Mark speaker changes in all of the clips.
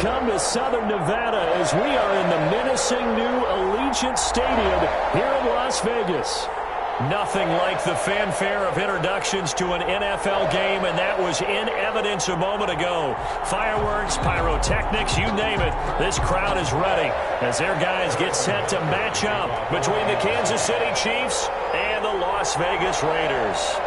Speaker 1: come to Southern Nevada as we are in the menacing new Allegiant Stadium here in Las Vegas. Nothing like the fanfare of introductions to an NFL game, and that was in evidence a moment ago. Fireworks, pyrotechnics, you name it. This crowd is ready as their guys get set to match up between the Kansas City Chiefs and the Las Vegas Raiders.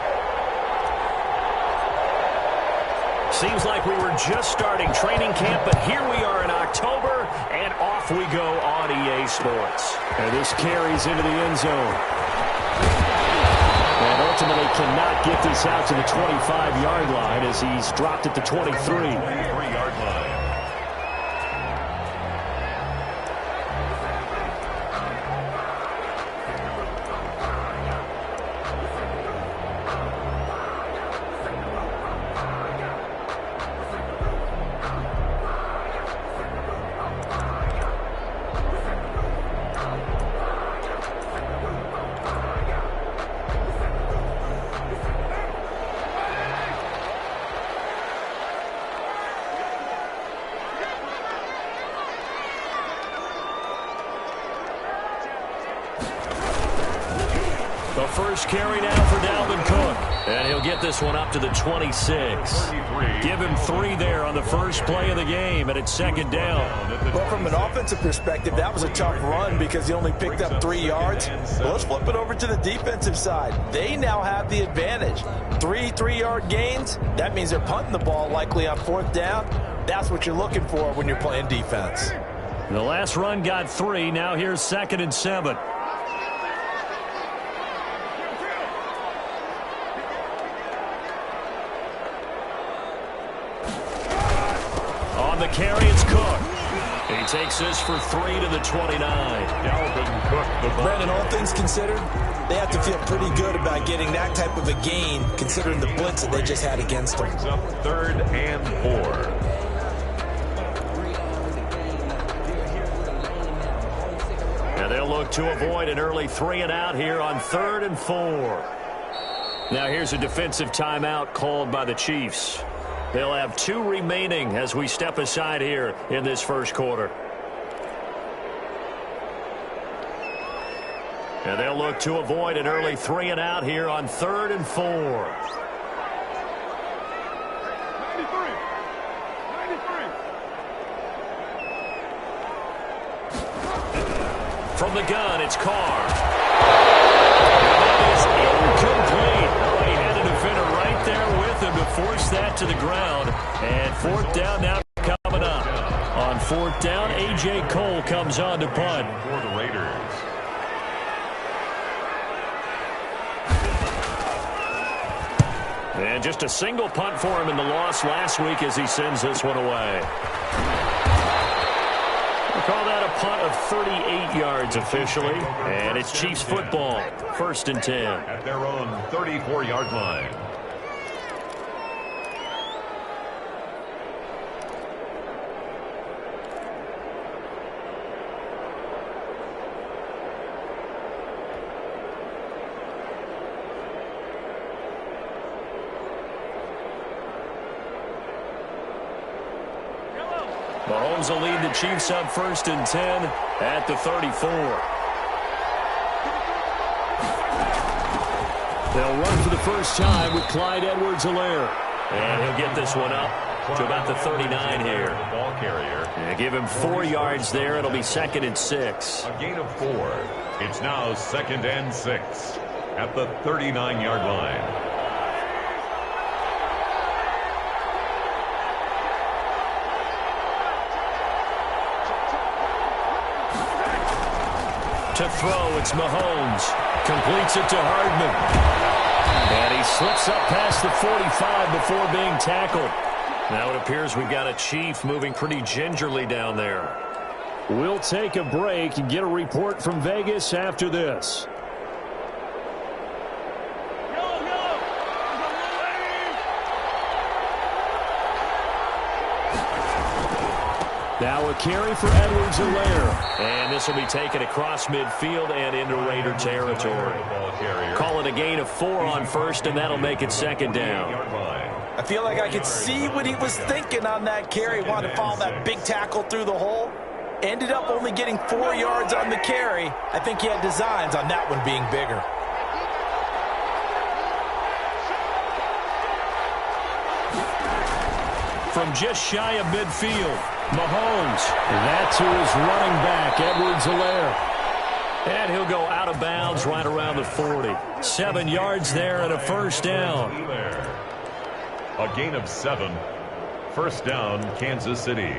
Speaker 1: Seems like we were just starting training camp, but here we are in October, and off we go on EA Sports. And this carries into the end zone. And ultimately cannot get this out to the 25-yard line as he's dropped at the 23.
Speaker 2: 23-yard line.
Speaker 1: The first carry now for Dalvin Cook. And he'll get this one up to the 26. Give him 3 there on the first play of the game, and it's second down.
Speaker 3: Well, from an offensive perspective, that was a tough run because he only picked up 3 yards. But let's flip it over to the defensive side. They now have the advantage. 3 3-yard gains. That means they're punting the ball likely on 4th down. That's what you're looking for when you're playing defense.
Speaker 1: The last run got 3. Now here's 2nd and 7. On the carry, it's Cook. He takes this for 3 to the 29.
Speaker 2: Dalvin Cook, the ball.
Speaker 3: Brandon, all things considered, they have to feel pretty good about getting that type of a gain, considering the blitz that they just had against them.
Speaker 2: Brings up 3rd and 4.
Speaker 1: And they'll look to avoid an early 3 and out here on 3rd and 4. Now here's a defensive timeout called by the Chiefs. They'll have 2 remaining as we step aside here in this first quarter. And they'll look to avoid an early 3 and out here on 3rd and 4.
Speaker 2: 93.
Speaker 1: From the gun, it's Carr. That is incomplete. Oh, he had a defender right there with him to force that to the ground. And 4th down now coming up. On 4th down, A.J. Cole comes on to punt.
Speaker 2: For the Raiders.
Speaker 1: And just a single punt for him in the loss last week as he sends this one away. We'll call that a punt of 38 yards officially. And it's Chiefs football, 1st and 10.
Speaker 2: At their own 34-yard line.
Speaker 1: Mahomes will lead the Chiefs up 1st and 10 at the 34. They'll run for the first time with Clyde Edwards-Helaire. And he'll get this one up to about the 39 here.
Speaker 2: Ball carrier.
Speaker 1: And give him 4 yards there. It'll be 2nd and 6.
Speaker 2: A gain of 4. It's now 2nd and 6 at the 39-yard line.
Speaker 1: To throw, it's Mahomes. Completes it to Hardman. And he slips up past the 45 before being tackled. Now it appears we've got a Chief moving pretty gingerly down there. We'll take a break and get a report from Vegas after this. Now a carry for Edwards-Helaire. And this will be taken across midfield and into Raider territory. Call it a gain of 4 on 1st, and that'll make it 2nd down.
Speaker 3: I feel like I could see what he was thinking on that carry. Wanted to follow that big tackle through the hole. Ended up only getting 4 yards on the carry. I think he had designs on that one being bigger.
Speaker 1: From just shy of midfield, Mahomes. That's who is running back, Edwards-Helaire. And he'll go out of bounds right around the 40. 7 yards there and a first down.
Speaker 2: A gain of 7. First down, Kansas City.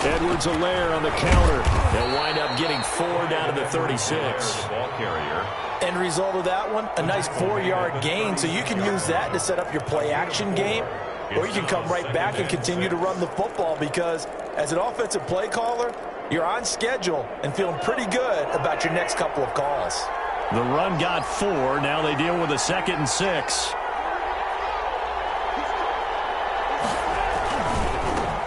Speaker 1: Edwards-Helaire on the counter. They'll wind up getting 4 down to the 36.
Speaker 2: Ball carrier.
Speaker 3: End result of that one, a nice 4-yard gain, so you can use that to set up your play-action game, or you can come right back and continue to run the football because as an offensive play caller, you're on schedule and feeling pretty good about your next couple of calls.
Speaker 1: The run got 4. Now they deal with a 2nd and 6.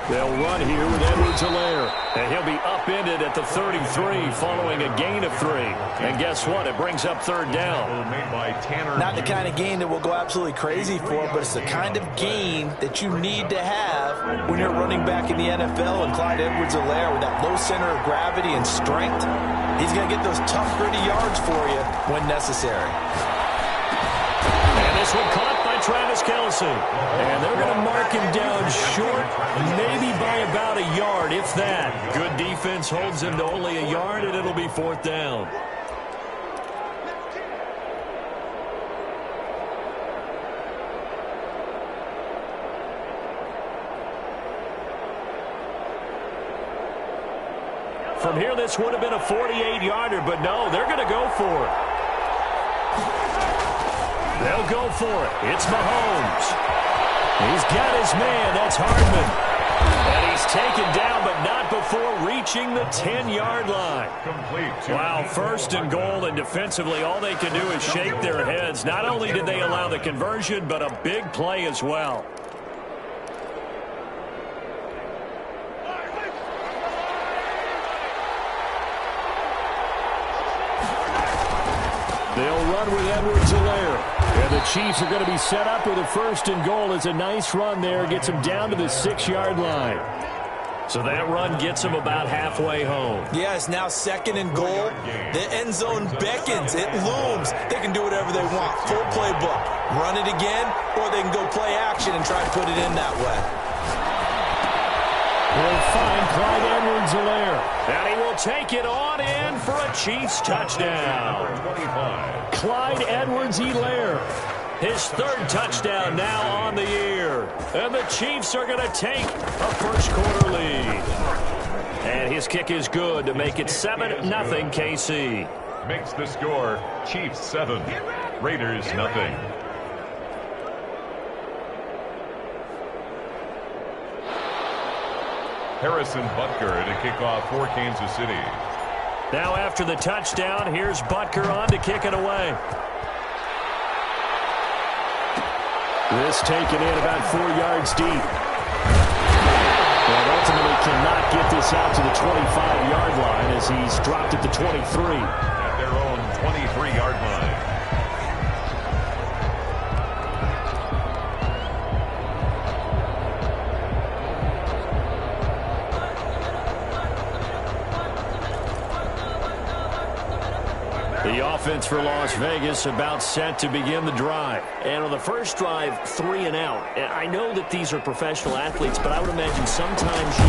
Speaker 1: They'll run here with Edwards-Helaire. And he'll be upended at the 33 following a gain of 3. And guess what? It brings up 3rd down.
Speaker 3: Not the kind of gain that we'll go absolutely crazy for, but it's the kind of gain that you need to have when you're running back in the NFL. And Clyde Edwards-Helaire with that low center of gravity and strength, he's going to get those tough, gritty yards for you when necessary.
Speaker 1: And this one caught by Travis Kelce. And they're going to mark him down short, maybe by about a yard, if that. Good defense holds him to only a yard, and it'll be 4th down. From here, this would have been a 48-yarder, but no, they're going to go for it. They'll go for it. It's Mahomes. He's got his man. That's Hardman. And he's taken down, but not before reaching the 10-yard line. Wow, 1st and goal, and defensively, all they can do is shake their heads. Not only did they allow the conversion, but a big play as well. They'll run with Edwards-Helaire. And the Chiefs are going to be set up with a 1st and goal. It's a nice run there. Gets them down to the 6-yard line. So that run gets them about halfway home.
Speaker 3: Yeah, it's now 2nd and goal. The end zone beckons. It looms. They can do whatever they want. Full playbook. Run it again, or they can go play action and try to put it in that way.
Speaker 1: They'll find Clyde Edwards-Helaire. And he will take it on in for a Chiefs touchdown.
Speaker 2: 25.
Speaker 1: Clyde Edwards-Helaire. His 3rd touchdown now on the year. And the Chiefs are going to take a first-quarter lead. And his kick is good to make it 7-0 KC.
Speaker 2: Makes the score Chiefs 7, Raiders nothing. Harrison Butker to kick off for Kansas City.
Speaker 1: Now after the touchdown, here's Butker on to kick it away. This taken in about 4 yards deep. And ultimately cannot get this out to the 25-yard line as he's dropped at the 23.
Speaker 2: At their own 23-yard line.
Speaker 1: The offense for Las Vegas about set to begin the drive. And on the first drive, 3 and out. And I know that these are professional athletes, but I would imagine sometimes you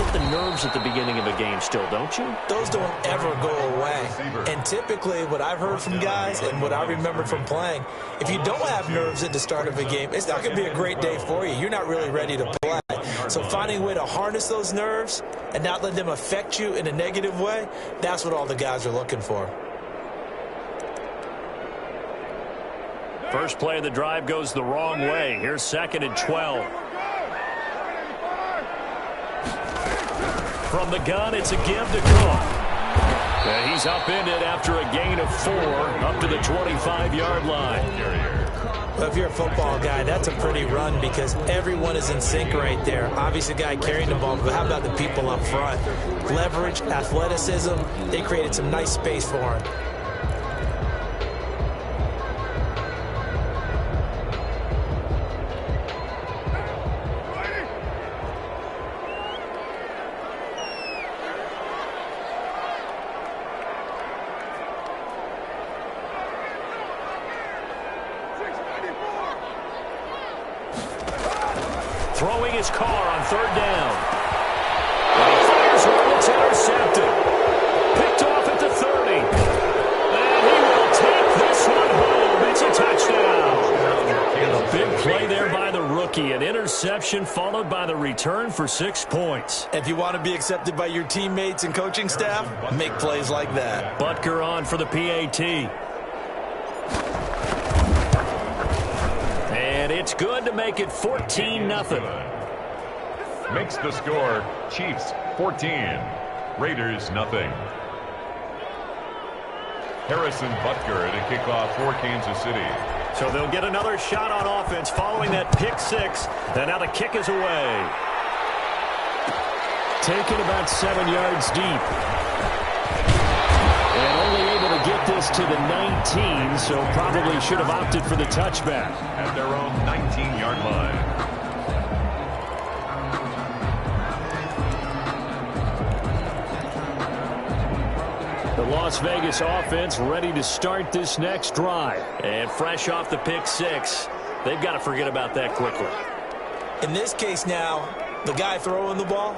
Speaker 1: get the nerves at the beginning of a game still, don't you?
Speaker 3: Those don't ever go away. And typically what I've heard from guys and what I remember from playing, if you don't have nerves at the start of a game, it's not going to be a great day for you. You're not really ready to play. So finding a way to harness those nerves and not let them affect you in a negative way, that's what all the guys are looking for.
Speaker 1: First play of the drive goes the wrong way. Here's 2nd and 12. From the gun, it's a give to Cook. And he's upended after a gain of 4 up to the 25-yard line.
Speaker 3: Well, if you're a football guy, that's a pretty run because everyone is in sync right there. Obviously, the guy carrying the ball, but how about the people up front? Leverage, athleticism, they created some nice space for him.
Speaker 1: Throwing his car on third down. And he fires one that's intercepted. Picked off at the 30. And he will take this one home. It's a touchdown. A big play there by the rookie. An interception followed by the return for 6 points.
Speaker 3: If you want to be accepted by your teammates and coaching staff, make plays like that.
Speaker 1: Butker on for the PAT. And it's good to make it 14-0.
Speaker 2: Makes the score Chiefs 14, Raiders nothing. Harrison Butker to kick off for Kansas City.
Speaker 1: So they'll get another shot on offense following that pick six. And now the kick is away. Taken about 7 yards deep. And only able to get this to the 19, so probably should have opted for the touchback.
Speaker 2: At their own 19-yard line.
Speaker 1: The Las Vegas offense ready to start this next drive. And fresh off the pick six, they've got to forget about that quickly.
Speaker 3: In this case now, the guy throwing the ball,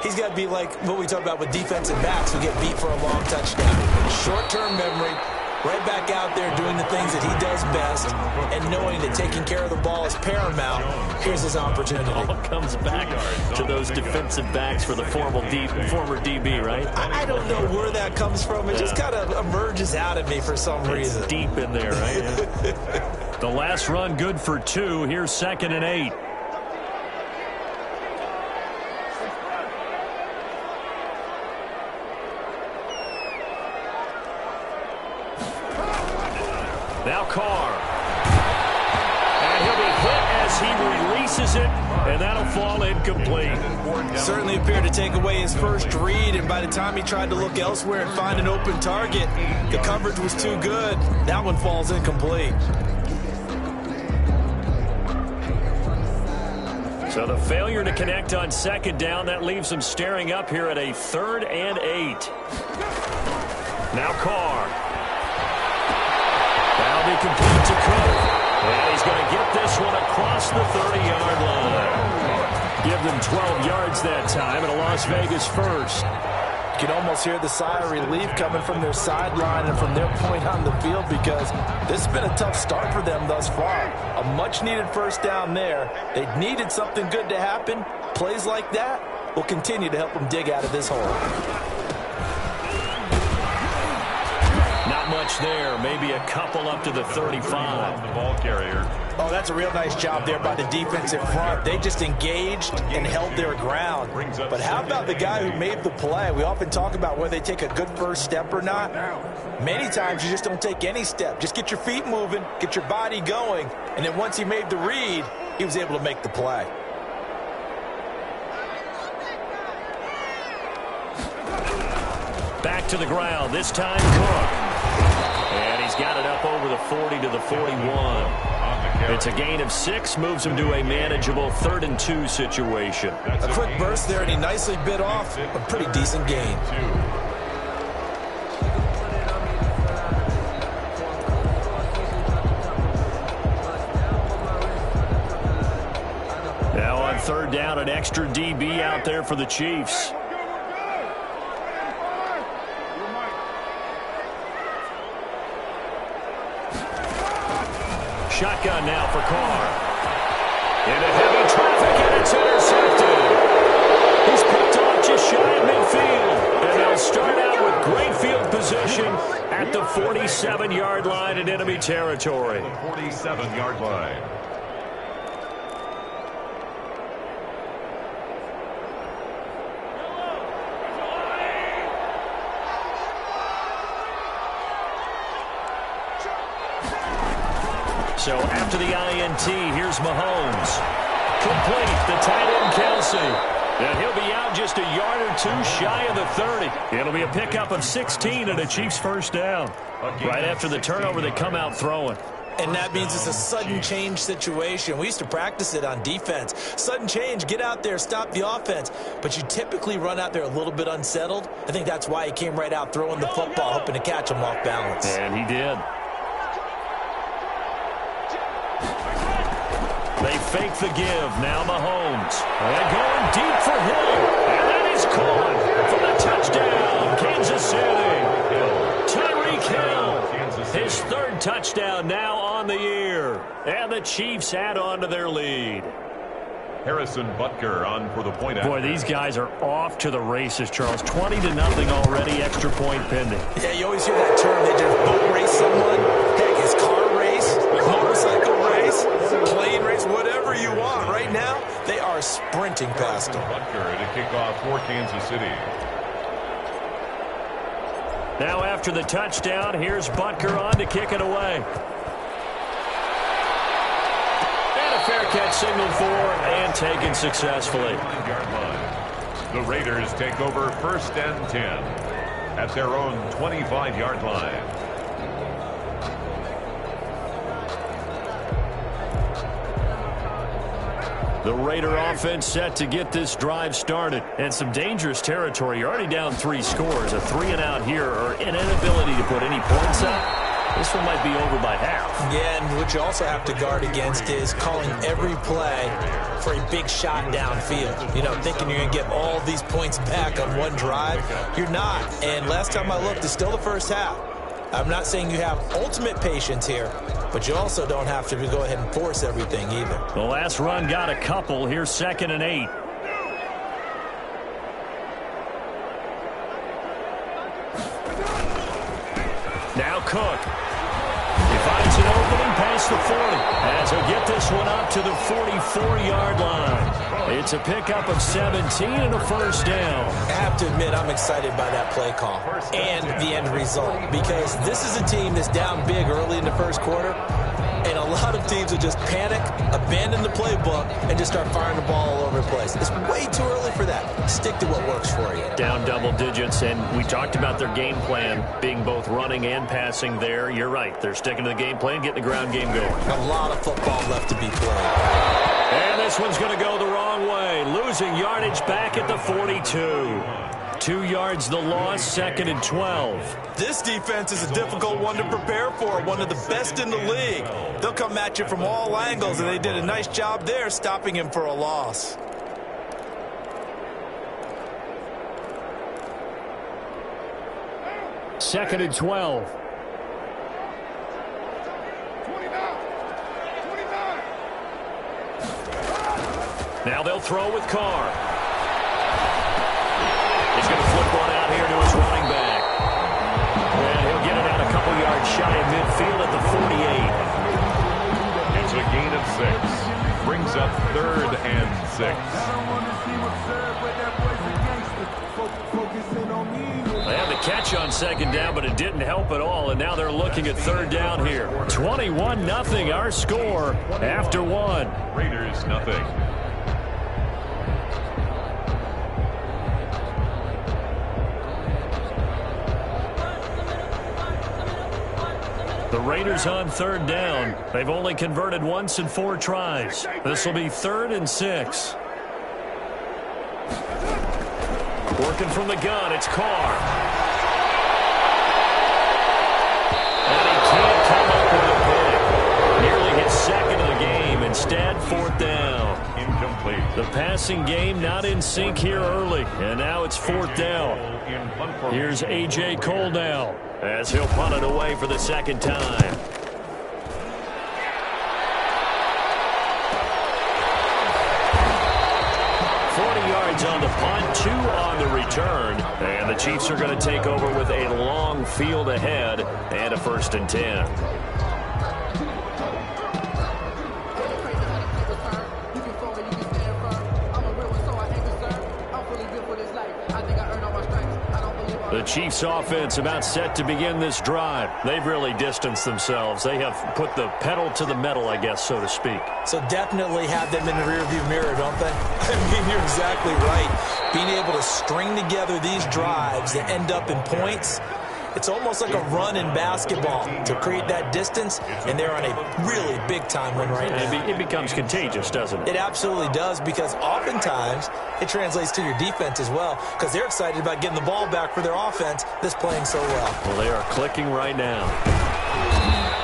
Speaker 3: he's got to be like what we talk about with defensive backs who get beat for a long touchdown. Short-term memory, right back out there doing the things that he does best, and knowing that taking care of the ball is paramount. Here's his opportunity.
Speaker 1: It all comes back to those defensive backs for the former DB, right?
Speaker 3: I don't know where that comes from. It just kind of emerges out of me for some reason.
Speaker 1: It's deep in there, right? Yeah. The last run good for 2. Here's 2nd and 8. Now Carr. And he'll be hit as he releases it, and that'll fall incomplete.
Speaker 3: Certainly appeared to take away his first read, and by the time he tried to look elsewhere and find an open target, the coverage was too good. That one falls incomplete.
Speaker 1: So the failure to connect on 2nd down, that leaves him staring up here at a 3rd and 8. Now Carr. That'll be complete to Cook. And he's going to get this one across the 30-yard line. Give them 12 yards that time, and a Las Vegas first.
Speaker 3: You can almost hear the sigh of relief coming from their sideline and from their point on the field because this has been a tough start for them thus far. A much-needed first down there. They needed something good to happen. Plays like that will continue to help them dig out of this hole.
Speaker 1: Not much there. Maybe a couple up to the 35.
Speaker 2: The ball carrier.
Speaker 3: Oh, that's a real nice job there by the defensive front. They just engaged and held their ground. But how about the guy who made the play? We often talk about whether they take a good first step or not. Many times you just don't take any step. Just get your feet moving, get your body going, and then once he made the read, he was able to make the play.
Speaker 1: Back to the ground, this time Cook. And he's got it up over the 40 to the 41. It's a gain of 6, moves him to a manageable 3rd and 2 situation.
Speaker 3: A quick burst there, and he nicely bit off a pretty decent gain.
Speaker 1: Now on 3rd down, an extra DB out there for the Chiefs. Shotgun now for Carr. Into heavy traffic, and it's intercepted. He's picked off just shy of midfield. And they'll start out with great field position at the 47-yard line in enemy territory.
Speaker 2: 47-yard line.
Speaker 1: So after the INT, here's Mahomes. Complete, the tight end Kelsey. And he'll be out just a yard or two shy of the 30. It'll be a pickup of 16 and a Chiefs first down. Right after the turnover, they come out throwing.
Speaker 3: And that means it's a sudden change situation. We used to practice it on defense. Sudden change, get out there, stop the offense. But you typically run out there a little bit unsettled. I think that's why he came right out throwing the football, hoping to catch him off balance.
Speaker 1: And he did. They fake the give. Now Mahomes. They're going deep for Hill. And that is caught for the touchdown. Kansas City. Tyreek Hill. His third touchdown now on the year. And the Chiefs add on to their lead.
Speaker 2: Harrison Butker on for the point.
Speaker 1: Boy, these guys are off to the races, Charles. 20-0 already, extra point pending.
Speaker 3: Yeah, you always hear that term. They just boat race someone. Heck, his car race, motorcycle race, plane race, whatever you want. Right now, they are sprinting past him.
Speaker 2: Butker to kick off for Kansas City.
Speaker 1: Now after the touchdown, here's Butker on to kick it away. Fair catch signaled for and taken successfully.
Speaker 2: The Raiders take over first and 10 at their own 25-yard line.
Speaker 1: The Raider offense set to get this drive started. And some dangerous territory. You're already down 3 scores. A 3-and-out here or an inability to put any points up. This one might be over by half.
Speaker 3: Yeah, and what you also have to guard against is calling every play for a big shot downfield. You know, thinking you're going to get all these points back on one drive. You're not. And last time I looked, it's still the first half. I'm not saying you have ultimate patience here, but you also don't have to go ahead and force everything either.
Speaker 1: The last run got a couple. Here's 2nd and 8. Now Cook. He finds an opening past the 40. As he'll get this one up to the 44-yard line. It's a pickup of 17 and a first down.
Speaker 3: I have to admit, I'm excited by that play call and the end result, because this is a team that's down big early in the first quarter, and a lot of teams will just panic, abandon the playbook, and just start firing the ball all over the place. It's way too early for that. Stick to what works for you.
Speaker 1: Down double digits, and we talked about their game plan being both running and passing there. You're right. They're sticking to the game plan, getting the ground game going.
Speaker 3: A lot of football left to be played.
Speaker 1: And this one's going to go the wrong way. Losing yardage back at the 42. 2 yards the loss, 2nd and 12.
Speaker 3: This defense is a difficult one to prepare for, one of the best in the league. They'll come at you from all angles, and they did a nice job there stopping him for a loss.
Speaker 1: Second and 12. Now they'll throw with Carr. He's going to flip one out here to his running back. And he'll get it out a couple yards shy of midfield at the 48.
Speaker 2: It's a gain of 6. Brings up 3rd and 6.
Speaker 1: They had the catch on 2nd down, but it didn't help at all. And now they're looking at 3rd down here. 21-0 our score after 1.
Speaker 2: Raiders nothing.
Speaker 1: The Raiders on 3rd down. They've only converted once in 4 tries. This will be 3rd and 6. Working from the gun, it's Carr. And he can't come up with a pick. Nearly his 2nd of the game. Instead, 4th down.
Speaker 2: Incomplete.
Speaker 1: The passing game not in sync here early. And now it's 4th down. Here's A.J. Cole now, as he'll punt it away for the 2nd time. 40 yards on the punt, 2 on the return. And the Chiefs are going to take over with a long field ahead and a 1st and 10. The Chiefs offense about set to begin this drive. They've really distanced themselves. They have put the pedal to the metal, I guess, so to speak.
Speaker 3: So definitely have them in the rearview mirror, don't they? I mean, you're exactly right. Being able to string together these drives that end up in points, it's almost like a run in basketball to create that distance, and they're on a really big-time one right now.
Speaker 1: It becomes contagious, doesn't it?
Speaker 3: It absolutely does, because oftentimes it translates to your defense as well, because they're excited about getting the ball back for their offense that's playing so well.
Speaker 1: Well, they are clicking right now.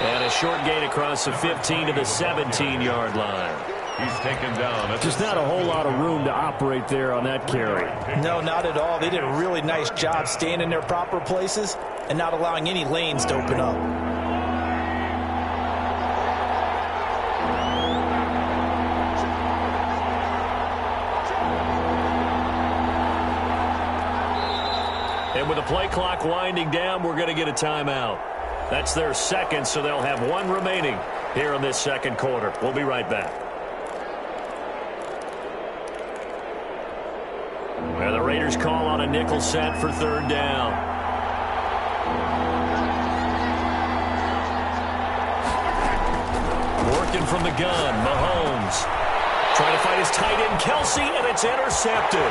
Speaker 1: And a short gain across the 15 to the 17-yard line.
Speaker 2: He's taken down.
Speaker 1: Just not a whole lot of room to operate there on that carry.
Speaker 3: No, not at all. They did a really nice job staying in their proper places and not allowing any lanes to open up.
Speaker 1: And with the play clock winding down, we're going to get a timeout. That's their second, so they'll have one remaining here in this second quarter. We'll be right back. And the Raiders call on a nickel set for third down. Working from the gun, Mahomes. Trying to find his tight end, Kelsey, and it's intercepted.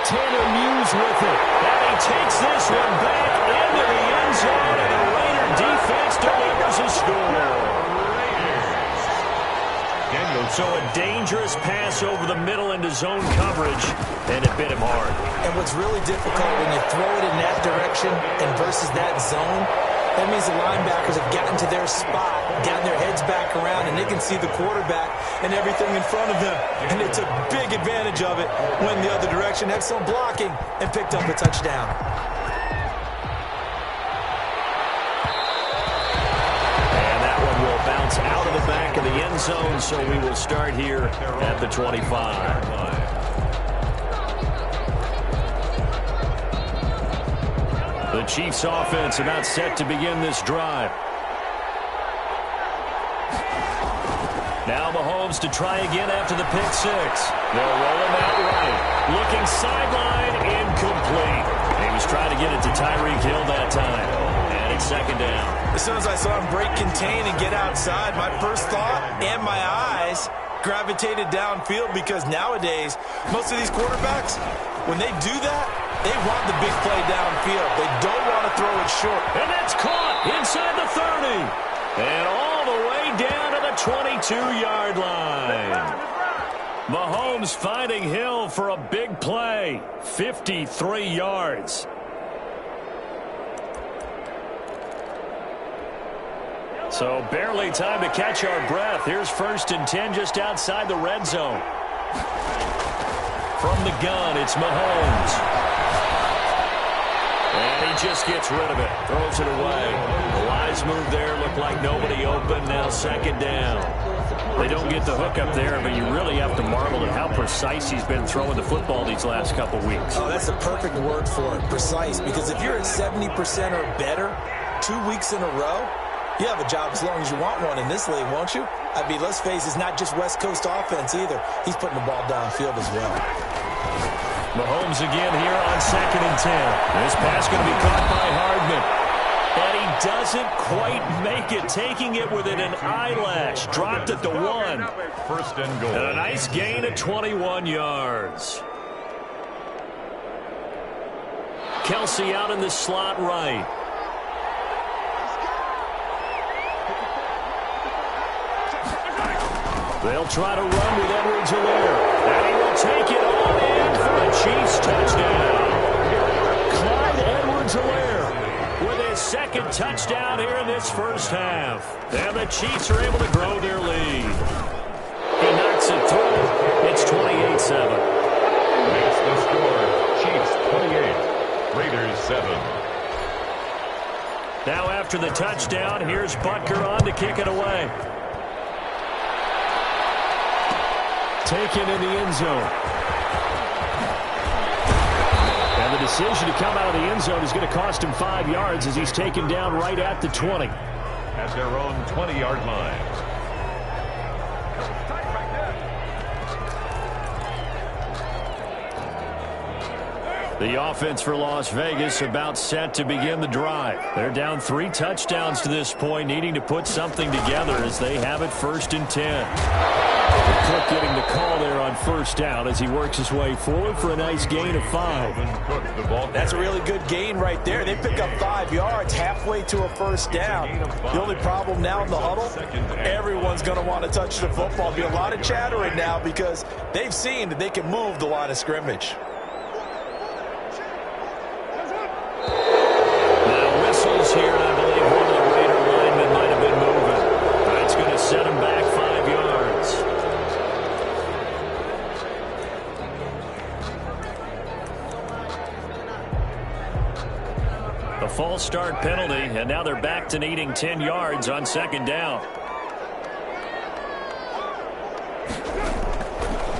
Speaker 1: Tanner Muse with it. And he takes this one back into the end zone, and the Raider defense delivers a score. So a dangerous pass over the middle into zone coverage, and it bit him hard.
Speaker 3: And what's really difficult when you throw it in that direction and versus that zone, that means the linebackers have gotten to their spot, gotten their heads back around, and they can see the quarterback and everything in front of them. And they took big advantage of it, went the other direction, excellent blocking, and picked up a touchdown.
Speaker 1: Bounce out of the back of the end zone, so we will start here at the 25. The Chiefs offense about set to begin this drive. Now Mahomes to try again after the pick six. They'll roll him out right. Looking sideline, incomplete. He was trying to get it to Tyreek Hill that time. And it's second down.
Speaker 3: As soon as I saw him break contain and get outside, my first thought and my eyes gravitated downfield, because nowadays, most of these quarterbacks, when they do that, they want the big play downfield. They don't want to throw it short.
Speaker 1: And that's caught inside the 30. And all the way down to the 22-yard line. Mahomes finding Hill for a big play. 53 yards. So barely time to catch our breath. Here's 1st and 10 just outside the red zone. From the gun, it's Mahomes. And he just gets rid of it. Throws it away. The wise move there. Looked like nobody open. Now second down. They don't get the hook up there, but you really have to marvel at how precise he's been throwing the football these last couple weeks.
Speaker 3: Oh, that's the perfect word for it, precise. Because if you're at 70% or better 2 weeks in a row, you have a job as long as you want one in this league, won't you? I mean, let's face it, it's not just West Coast offense either. He's putting the ball downfield as well.
Speaker 1: Mahomes again here on 2nd and 10. This pass going to be caught by Hardman. And he doesn't quite make it, taking it within an eyelash. Dropped at the 1.
Speaker 2: 1st and goal.
Speaker 1: And a nice gain of 21 yards. Kelsey out in the slot right. They'll try to run with Edwards-Helaire. And he will take it on in for a Chiefs touchdown. Clyde Edwards-Helaire with his second touchdown here in this first half. And the Chiefs are able to grow their lead. He knocks it through. It's 28-7.
Speaker 2: Makes the score. Chiefs 28. Raiders 7.
Speaker 1: Now after the touchdown, here's Butker on to kick it away. Taken in the end zone. And the decision to come out of the end zone is going to cost him 5 yards as he's taken down right at the 20.
Speaker 2: At their own 20-yard line.
Speaker 1: The offense for Las Vegas about set to begin the drive. They're down 3 touchdowns to this point, needing to put something together as they have it 1st and 10. Cook getting the call there on 1st down as he works his way forward for a nice gain of 5.
Speaker 3: That's a really good gain right there. They pick up 5 yards halfway to a 1st down. The only problem now in the huddle, everyone's going to want to touch the football. There'll be a lot of chattering now because they've seen that they can move the line of scrimmage.
Speaker 1: Now whistles here, and I believe one of the Raider linemen might have been moving. That's going to set him back 5 yards. A false start penalty, and now they're back to needing 10 yards on 2nd down.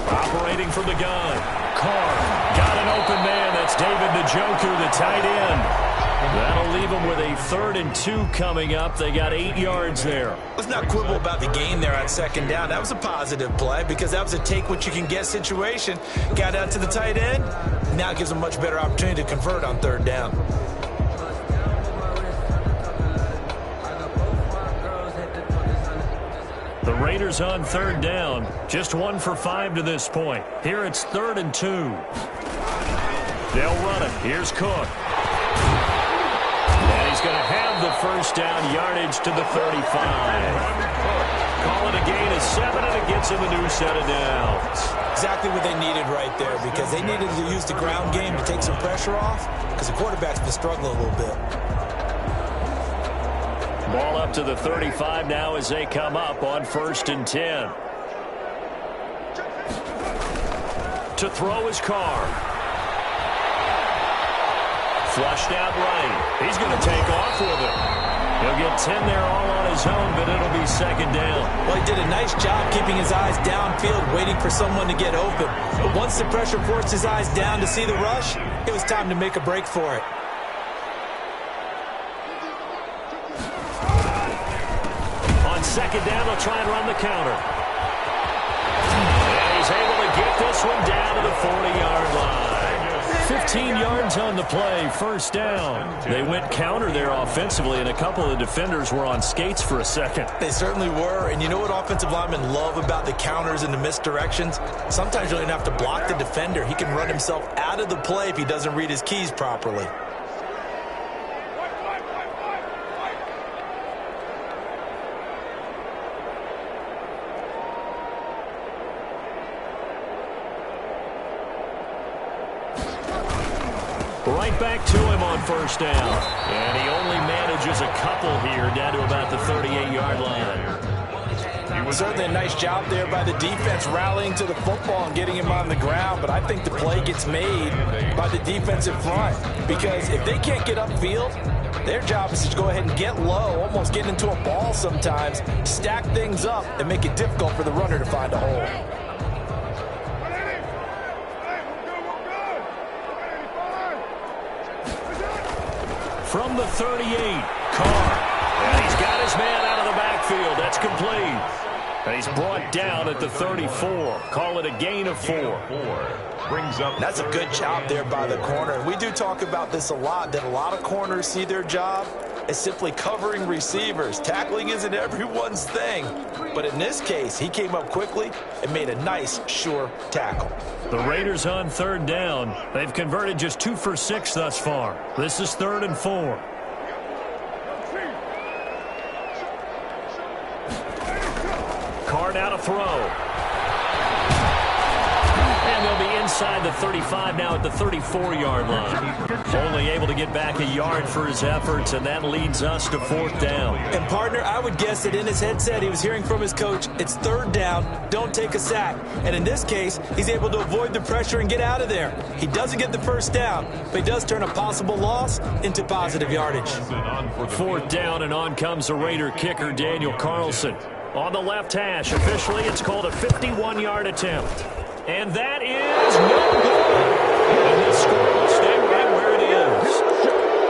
Speaker 1: Operating from the gun. Carr got an open man. That's David Njoku, the tight end. That'll leave them with a 3rd and 2 coming up. They got 8 yards there.
Speaker 3: Let's not quibble about the gain there on 2nd down. That was a positive play because that was a take-what-you-can-get situation. Got out to the tight end. Now it gives them a much better opportunity to convert on 3rd down.
Speaker 1: The Raiders on 3rd down. Just 1 for 5 to this point. Here it's 3rd and 2. They'll run it. Here's Cook. And he's going to have the 1st down, yardage to the 35. Call it a gain of 7, and it gets him a new set of downs.
Speaker 3: Exactly what they needed right there because they needed to use the ground game to take some pressure off because the quarterback's been struggling a little bit.
Speaker 1: Ball up to the 35 now as they come up on 1st and 10. To throw his Carr. Flushed out right. He's going to take off with it. He'll get 10 there all on his own, but it'll be 2nd down.
Speaker 3: Well, he did a nice job keeping his eyes downfield, waiting for someone to get open. But once the pressure forced his eyes down to see the rush, it was time to make a break for it.
Speaker 1: On 2nd down, they'll try and run the counter. And he's able to get this one down to the 40-yard line. 15 yards on the play, 1st down. They went counter there offensively, and a couple of defenders were on skates for a second.
Speaker 3: They certainly were, and you know what offensive linemen love about the counters and the misdirections? Sometimes you don't even have to block the defender. He can run himself out of the play if he doesn't read his keys properly.
Speaker 1: Right back to him on 1st down. And he only manages a couple here down to about the 38-yard line.
Speaker 3: Certainly a nice job there by the defense rallying to the football and getting him on the ground, but I think the play gets made by the defensive front because if they can't get upfield, their job is to go ahead and get low, almost get into a ball sometimes, stack things up, and make it difficult for the runner to find a hole.
Speaker 1: From the 38, Carr. And he's got his man out of the backfield. That's complete. And he's brought down at the 34. Call it a gain of 4.
Speaker 2: Brings up.
Speaker 3: That's a good job there by the corner. We do talk about this a lot, that a lot of corners see their job as simply covering receivers. Tackling isn't everyone's thing. But in this case, he came up quickly and made a nice, sure tackle.
Speaker 1: The Raiders on 3rd down. They've converted just 2 for 6 thus far. This is 3rd and 4. Carr now to throw. And they'll be inside the 35 now at the 34-yard line. Only able to get back a yard for his efforts, and that leads us to 4th down.
Speaker 3: And, partner, I would guess that in his headset he was hearing from his coach, it's 3rd down, don't take a sack. And in this case, he's able to avoid the pressure and get out of there. He doesn't get the 1st down, but he does turn a possible loss into positive yardage.
Speaker 1: 4th down, and on comes the Raider kicker, Daniel Carlson. On the left hash, officially it's called a 51-yard attempt. And that is no good. And the score will stay right where it is.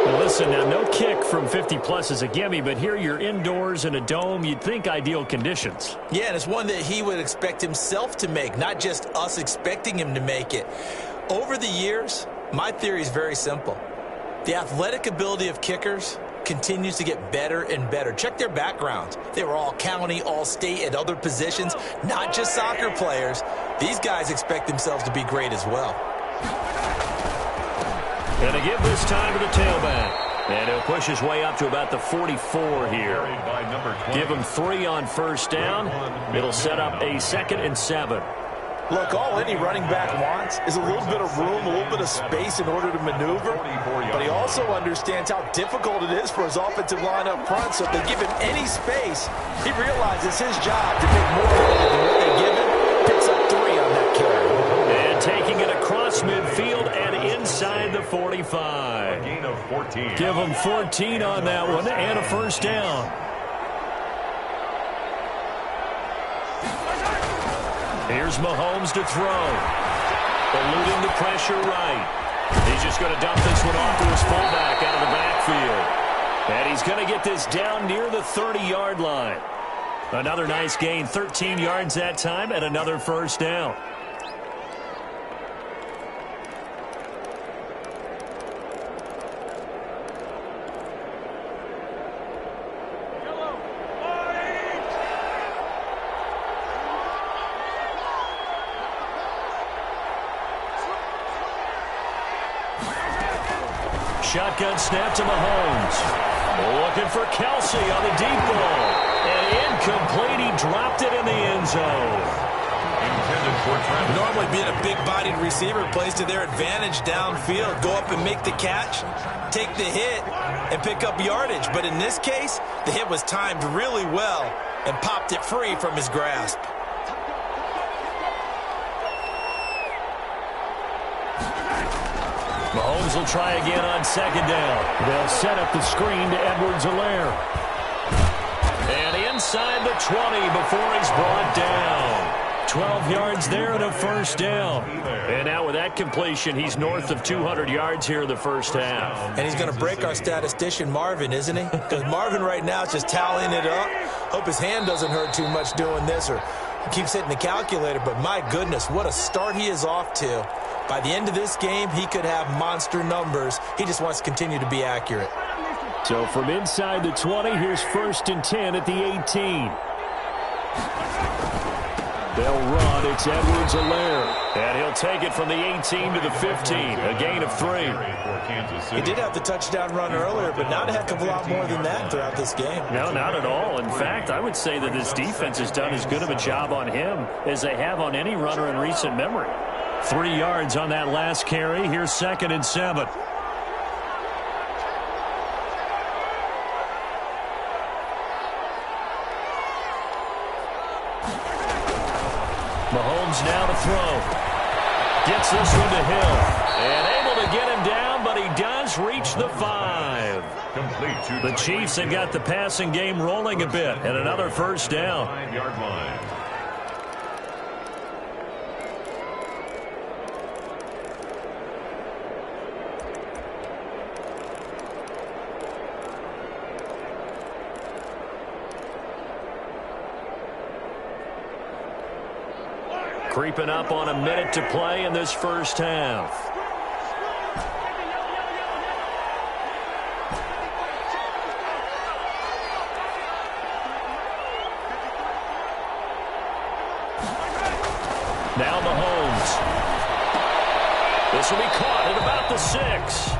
Speaker 1: Well, listen, now no kick from 50-plus is a gimme, but here you're indoors in a dome. You'd think ideal conditions.
Speaker 3: Yeah, and it's one that he would expect himself to make, not just us expecting him to make it. Over the years, My theory is very simple. The athletic ability of kickers continues to get better and better. Check their backgrounds. They were all county, all state, at other positions, not just soccer players. These guys expect themselves to be great as well.
Speaker 1: And to give this time to the tailback. And he'll push his way up to about the 44 here. Give him 3 on first down. It'll set up a 2nd and 7.
Speaker 3: Look, all any running back wants is a little bit of room, a little bit of space in order to maneuver. But he also understands how difficult it is for his offensive line up front. So if they give him any space, he realizes his job to make more of it than what they give him. Picks up 3 on that carry.
Speaker 1: And taking it across midfield and inside the 45.
Speaker 2: A gain of 14.
Speaker 1: Give him 14 on that one and a first down. Here's Mahomes to throw. Eluding the pressure right. He's just going to dump this one off to his fullback out of the backfield. And he's going to get this down near the 30-yard line. Another nice gain, 13 yards that time, and another first down. Shotgun snap to Mahomes. Looking for Kelsey on the deep ball. And incomplete. He dropped it in the end zone.
Speaker 3: Normally being a big-bodied receiver plays to their advantage downfield. Go up and make the catch, take the hit, and pick up yardage. But in this case, the hit was timed really well and popped it free from his grasp.
Speaker 1: Mahomes will try again on 2nd down. They'll set up the screen to Edwards-Helaire. And inside the 20 before he's brought down. 12 yards there and a first down. And now with that completion, he's north of 200 yards here in the first half.
Speaker 3: And he's going to break our statistician, Marvin, isn't he? Because Marvin right now is just tallying it up. Hope his hand doesn't hurt too much doing this, or he keeps hitting the calculator. But my goodness, what a start he is off to. By the end of this game, he could have monster numbers. He just wants to continue to be accurate.
Speaker 1: So from inside the 20, here's 1st and 10 at the 18. They'll run. It's Edwards-Helaire. And he'll take it from the 18 to the 15. A gain of 3.
Speaker 3: He did have the touchdown run earlier, but not a heck of a lot more than that throughout this game.
Speaker 1: No, not at all. In fact, I would say that this defense has done as good of a job on him as they have on any runner in recent memory. 3 yards on that last carry. Here's 2nd and 7. Mahomes now to throw. Gets this one to Hill. And able to get him down, but he does reach the 5. The Chiefs have got the passing game rolling a bit. And another first down.
Speaker 2: 9-yard line.
Speaker 1: Creeping up on a minute to play in this first half. Now Mahomes. This will be caught at about the 6.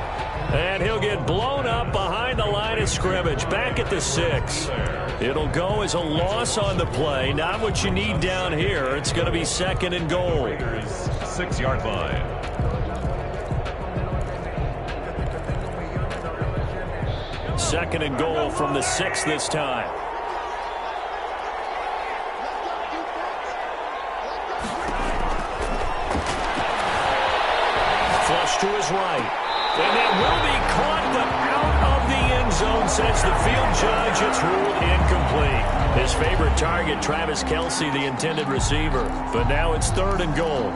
Speaker 1: And he'll get blown up behind the line of scrimmage. Back at the 6. It'll go as a loss on the play. Not what you need down here. It's going to be 2nd and goal.
Speaker 2: 6-yard line.
Speaker 1: Second and goal from the 6 this time. Flush to his right. And it will be caught, but out of the end zone, says the field judge. It's ruled incomplete. His favorite target, Travis Kelce, the intended receiver. But now it's 3rd and goal.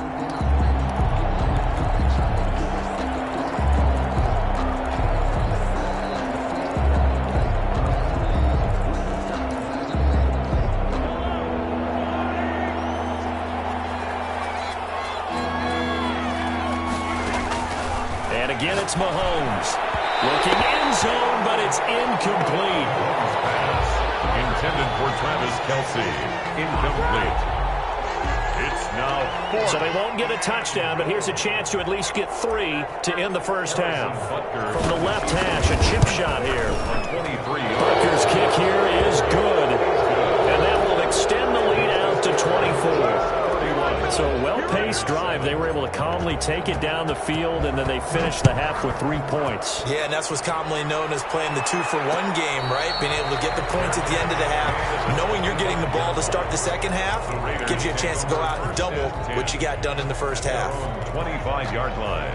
Speaker 1: And again, it's Mahomes. Looking end zone, but it's incomplete.
Speaker 2: Pass intended for Travis Kelce. Incomplete. It's now 4.
Speaker 1: So they won't get a touchdown, but here's a chance to at least get 3 to end the first half. From the left hash, a chip shot here.
Speaker 2: 23.
Speaker 1: Butker's kick here is good. And that will extend the lead out to 24. So a well-paced drive. They were able to calmly take it down the field, and then they finished the half with 3 points.
Speaker 3: Yeah, and that's what's commonly known as playing the 2-for-1 game, right? Being able to get the points at the end of the half, knowing you're getting the ball to start the second half, gives you a chance to go out and double what you got done in the first half.
Speaker 2: 25-yard line.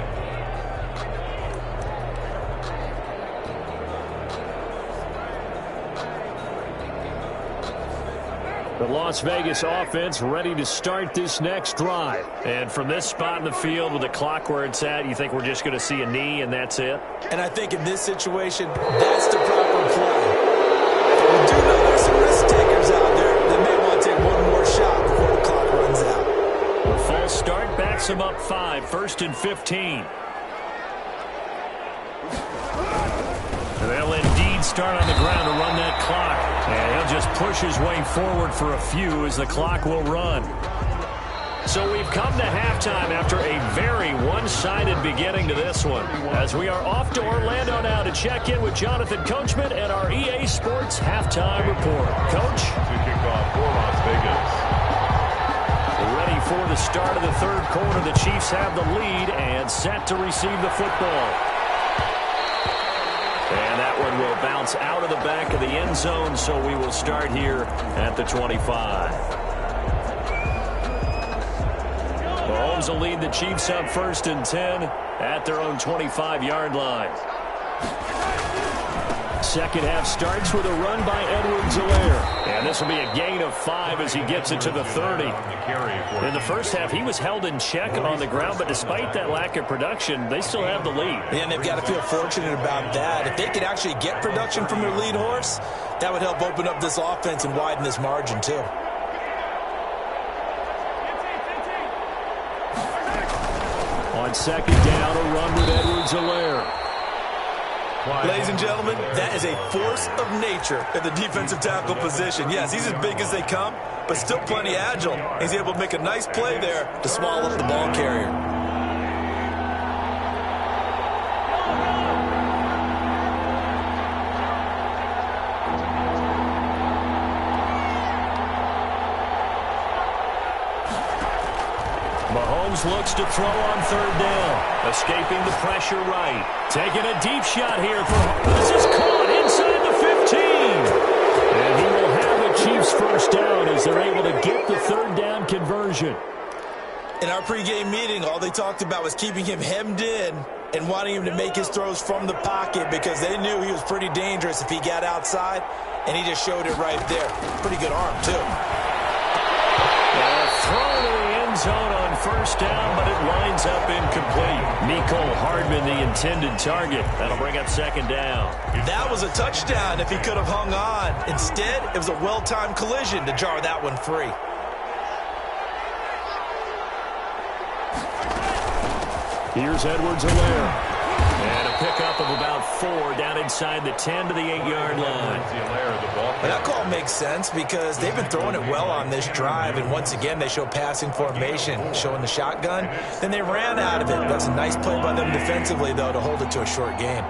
Speaker 1: The Las Vegas offense ready to start this next drive. And from this spot in the field with the clock where it's at, you think we're just going to see a knee and that's it?
Speaker 3: And I think in this situation, that's the proper play. We do know there's some risk takers out there that may want to take one more shot before the clock runs out.
Speaker 1: The false start backs them up 5, 1st and 15. And they'll indeed start on the ground to run that clock. And he'll just push his way forward for a few as the clock will run. So we've come to halftime after a very one-sided beginning to this one. As we are off to Orlando now to check in with Jonathan Coachman and our EA Sports halftime report. Coach?
Speaker 2: To kick off for Las Vegas.
Speaker 1: Ready for the start of the third quarter. The Chiefs have the lead and set to receive the football. And that one will bounce out of the back of the end zone, so we will start here at the 25. Mahomes will lead the Chiefs up 1st and 10 at their own 25-yard line. Second half starts with a run by Edwards-Helaire. And this will be a gain of 5 as he gets it to the 30. In the first half, he was held in check on the ground, but despite that lack of production, they still have the lead.
Speaker 3: And they've got to feel fortunate about that. If they could actually get production from their lead horse, that would help open up this offense and widen this margin, too.
Speaker 1: On second down, a run with Edwards-Helaire.
Speaker 3: Ladies and gentlemen, that is a force of nature in the defensive tackle position. Yes, he's as big as they come, but still plenty agile. He's able to make a nice play there to swallow up the ball carrier.
Speaker 1: Mahomes looks to throw on third down. Escaping the pressure right. Taking a deep shot here. This is caught inside the 15. And he will have the Chiefs first down as they're able to get the third down conversion.
Speaker 3: In our pregame meeting, all they talked about was keeping him hemmed in and wanting him to make his throws from the pocket because they knew he was pretty dangerous if he got outside, and he just showed it right there. Pretty good arm, too.
Speaker 1: Throw to the end zone on first down, but it winds up incomplete. Mecole Hardman, the intended target. That'll bring up second down.
Speaker 3: That was a touchdown if he could have hung on. Instead, it was a well-timed collision to jar that one free.
Speaker 1: Here's Edwards-Helaire. And a pickup of about 4 down inside the 10 to the 8-yard line.
Speaker 3: And that call makes sense because they've been throwing it well on this drive, and once again they show passing formation, showing the shotgun. Then they ran out of it. That's a nice play by them defensively, though, to hold it to a short gain.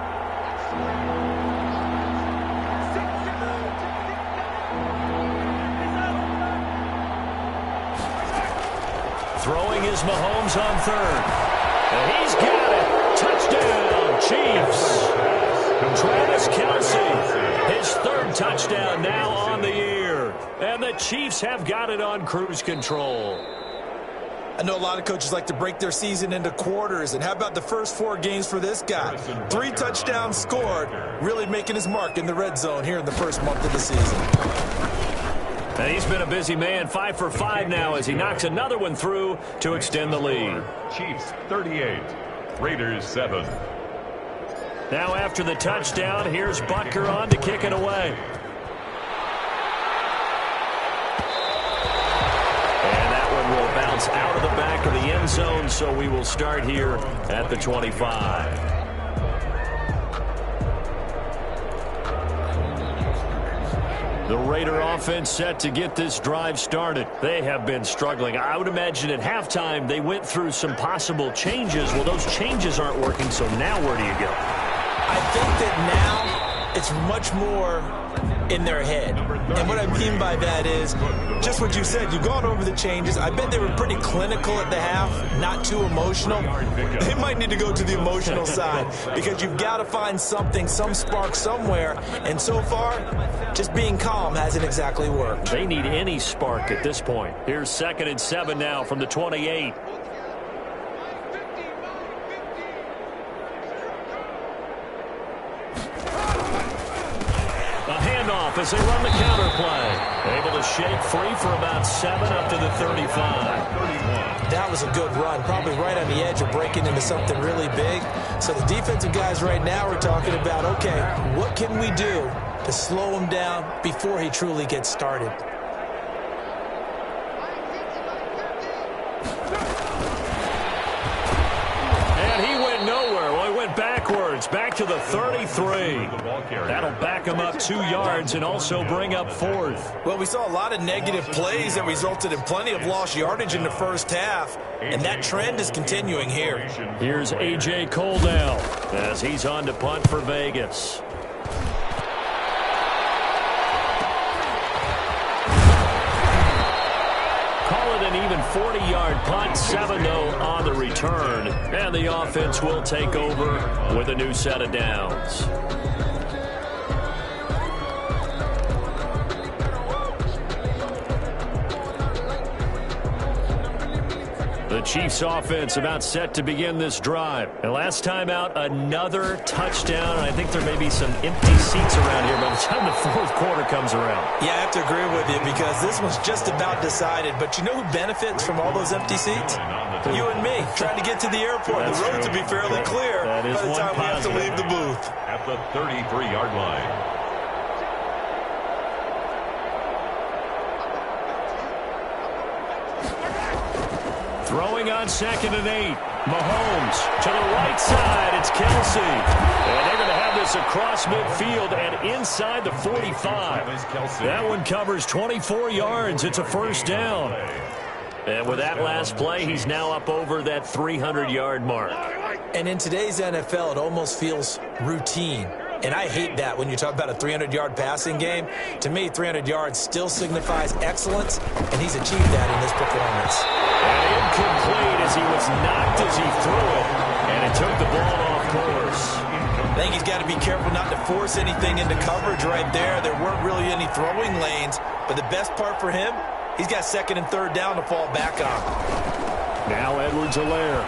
Speaker 1: Throwing is Mahomes on third. And he's got it. Touchdown, Chiefs. Travis Kelce, his third touchdown now on the year. And the Chiefs have got it on cruise control.
Speaker 3: I know a lot of coaches like to break their season into quarters. And how about the first 4 games for this guy? 3 touchdowns scored, really making his mark in the red zone here in the first month of the season.
Speaker 1: And he's been a busy man, 5 for 5 now as he knocks another one through to extend the lead.
Speaker 2: Chiefs 38, Raiders 7.
Speaker 1: Now after the touchdown, here's Butker on to kick it away. And that one will bounce is out of the back of the end zone, so we will start here at the 25. The Raider offense set to get this drive started. They have been struggling. I would imagine at halftime they went through some possible changes. Well, those changes aren't working, so now where do you go?
Speaker 3: I think that now it's much more in their head. And what I mean by that is just what you said. You've gone over the changes. I bet they were pretty clinical at the half, not too emotional. They might need to go to the emotional side because you've got to find something, some spark somewhere. And so far, just being calm hasn't exactly worked.
Speaker 1: They need any spark at this point. Here's 2nd and 7 now from the 28. As they run the counter play. Able to shake free for about 7 up to the 35.
Speaker 3: That was a good run. Probably right on the edge of breaking into something really big. So the defensive guys right now are talking about, okay, what can we do to slow him down before he truly gets started?
Speaker 1: And he went nowhere. Well, he went backwards, back to the 33. That'll back him up 2 yards and also bring up 4th.
Speaker 3: Well, we saw a lot of negative plays that resulted in plenty of lost yardage in the first half, and that trend is continuing here.
Speaker 1: Here's A.J. Cole now as he's on to punt for Vegas. Call it an even 40-yard punt, 7-0 on the return, and the offense will take over with a new set of downs. The Chiefs offense about set to begin this drive. And last time out, another touchdown. And I think there may be some empty seats around here by the time the 4th quarter comes around.
Speaker 3: Yeah, I have to agree with you because this one's just about decided. But you know who benefits from all those empty seats? You and me, trying to get to the airport. The roads will be fairly clear by the time we have to leave the booth.
Speaker 2: At the 33-yard line.
Speaker 1: Throwing on 2nd and 8. Mahomes to the right side. It's Kelsey. And they're going to have this across midfield and inside the 45. That one covers 24 yards. It's a first down. And with that last play, he's now up over that 300-yard mark.
Speaker 3: And in today's NFL, it almost feels routine. And I hate that when you talk about a 300-yard passing game. To me, 300 yards still signifies excellence, and he's achieved that in this performance.
Speaker 1: And incomplete as he was knocked as he threw it, and it took the ball off course.
Speaker 3: I think he's got to be careful not to force anything into coverage right there. There weren't really any throwing lanes, but the best part for him, he's got 2nd and 3rd down to fall back on.
Speaker 1: Now Edwards-Helaire.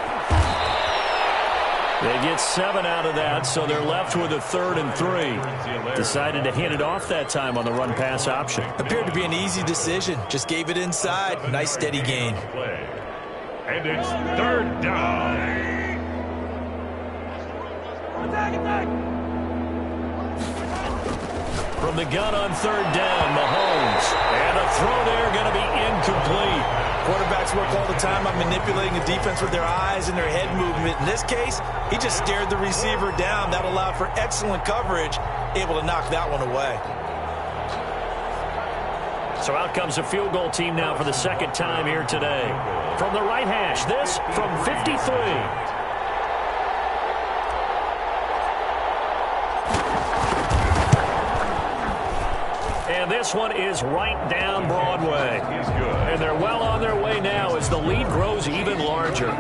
Speaker 1: They get 7 out of that, so they're left with a 3rd and 3. Decided to hand it off that time on the run-pass option.
Speaker 3: Appeared to be an easy decision. Just gave it inside. Nice steady gain.
Speaker 2: And it's 3rd down.
Speaker 1: From the gun on 3rd down, Mahomes. And a throw there going to be incomplete.
Speaker 3: Quarterbacks work all the time on manipulating the defense with their eyes and their head movement. In this case, he just stared the receiver down. That allowed for excellent coverage, able to knock that one away.
Speaker 1: So out comes a field goal team now for the 2nd time here today. From the right hash, this from 53. And this one is right down Broadway. And they're well on their way now as the lead grows even larger.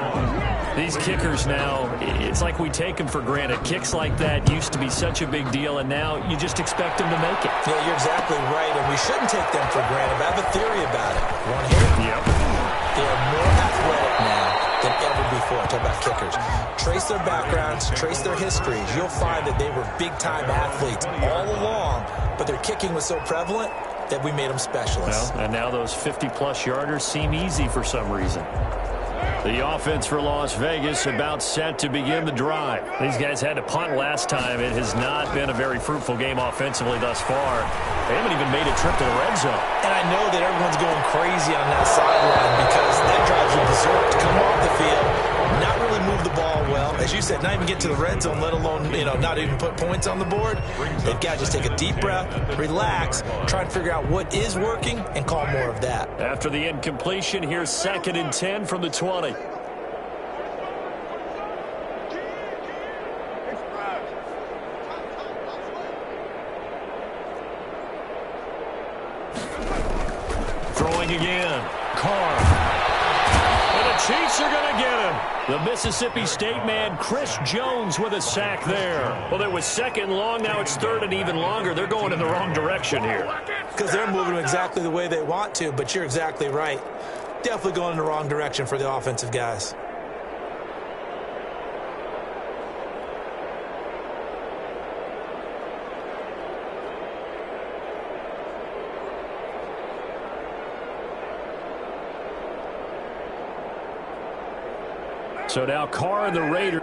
Speaker 1: These kickers now, it's like we take them for granted. Kicks like that used to be such a big deal, and now you just expect them to make it.
Speaker 3: Yeah, you're exactly right, and we shouldn't take them for granted. I have a theory about it. Want to hear it?
Speaker 1: Yep.
Speaker 3: They are more athletic now than ever before. Talk about kickers. Trace their backgrounds, trace their histories. You'll find that they were big-time athletes all along, but their kicking was so prevalent that we made them specialists.
Speaker 1: Well, and now those 50-plus yarders seem easy for some reason. The offense for Las Vegas about set to begin the drive. These guys had to punt last time. It has not been a very fruitful game offensively thus far. They haven't even made a trip to the red zone. And I know that everyone's going crazy on that sideline because that drives you berserk to come off the field, not really move the ball well. As you said, not even get to the red zone, let alone, not even put points on the board. They've got to just take a deep breath, relax, try and figure out what is working, and call more of that. After the incompletion, here's 2nd and 10 from the 20. Throwing again. Carr. And the Chiefs are going to get him. The Mississippi State man, Chris Jones, with a sack there. Well, it was 2nd and long. Now it's 3rd and even longer. They're going in the wrong direction here. Because they're moving exactly the way they want to, but you're exactly right. Definitely going in the wrong direction for the offensive guys. So now Carr and the Raiders.